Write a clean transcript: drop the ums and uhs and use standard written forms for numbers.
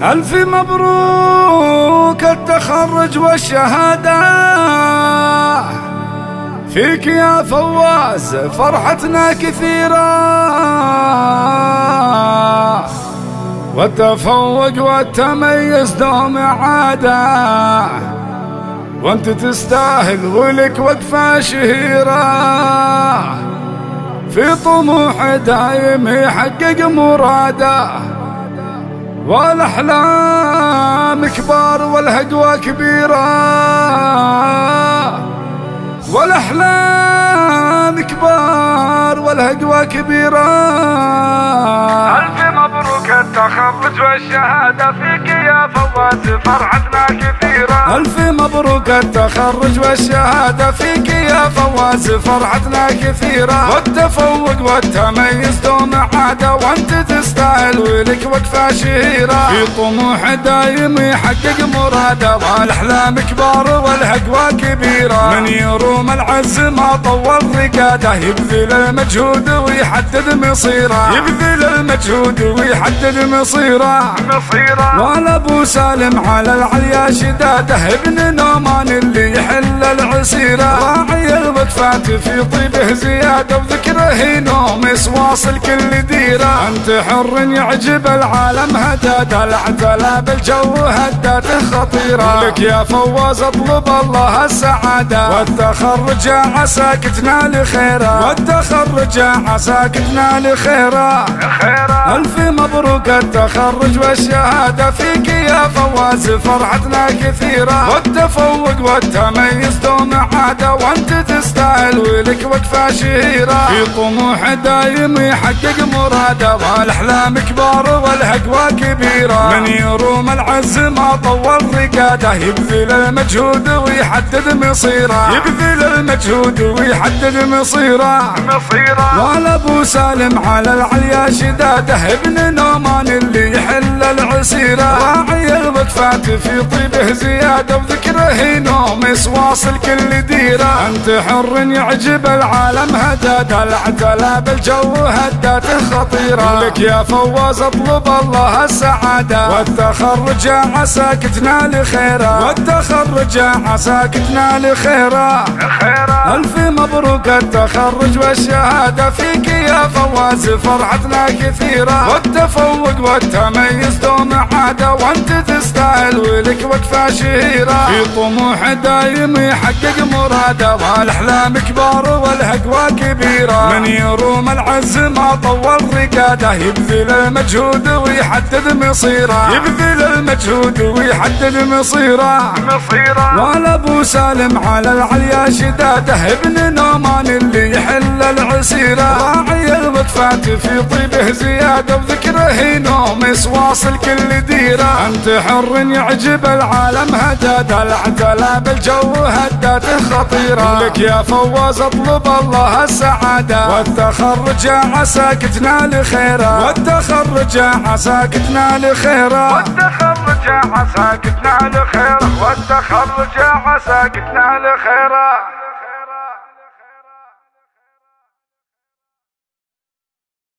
ألف مبروك التخرج والشهادة، فيك يا فواز فرحتنا كثيرة، والتفوق والتميز دوم عادة، وانت تستاهل ولك وقفة شهيرة، في طموح دايم يحقق مراده، والأحلام كبار والهقوة كبيرة، والأحلام كبار والهقوة كبيرة. ألف مبروك التخرج والشهادة، فيك يا فواز فرحتنا كثيرة. ألف مبروك التخرج والشهادة، فيك يا فواز فرحتنا كثيرة، والتفوق والتميز دوم عادة، وانت تستاهل ولك وقفة شهيرة، في طموح دايم يحقق مراده، والأحلام كبار والهقوة كبيرة، من يروم العز ما طول رقاده، يبذل المجهود ويحدد مصيره، يبذل المجهود ويحدد مصيره. ولا ابو سالم على العليا شداده، ابن نومان اللي يحل العسيره، راعي الوقفات في طيبه زياده، وذكره نوم يسواصل كل ديره، انت حر يعجب العالم هداده، الاعتلى بالجو هداته خطيره، لك يا فواز اطلب الله السعاده، والتخرج عساك تنال خيره، والتخرج عساك تنال خيره. ألف مبروك التخرج والشهادة، فيك يا فواز فرحتنا كثيرة، والتفوق والتميز دوم عادة، وانت تستاهل ولك وقفة شهيرة، في طموح دايم يحقق مراده، والأحلام كبار والهقوة كبيرة، من يروم العز ما طول رقاده، يبذل المجهود ويحدد مصيره، يبذل المجهود ويحدد مصيره. ولا ابو سالم على العليا شداده، ابن نومان اللي يحل العسيره، راعي الوقفات في طيبه زياده، وذكره نوم يسواصل كل ديره، انت حر يعجب العالم هداده، الاعتلى بالجو هداته خطيره، لك يا فواز اطلب الله السعاده، والتخرج عساك تنال خيره، والتخرج عساك تنال خيره. ألف مبروك التخرج والشهادة، فيك يا فواز فرحتنا كثيرة، والتفوق والتميز دوم عادة، وانت تستاهل ولك وقفة شهيرة، في طموح دايم يحقق مراده، والأحلام كبار والهقوة كبيرة، من يروم العز ما طول رقاده، يبذل المجهود ويحدد مصيره، يبذل المجهود ويحدد مصيره. ولا ابو سالم على العليا شداده، ابن نومان اللي يحل العسيره، راعي الوقفات في طيبه زياده، وذكره نوم يسواصل كل ديره، انت حر يعجب العالم هداده، الاعتلى بالجو هداته خطيره، لك يا فواز اطلب الله السعاده، والتخرج عساك تنال خيره، والتخرج عساك تنال خيره، والتخرج عساك تنال خيره، والتخرج عساك تنال خيره.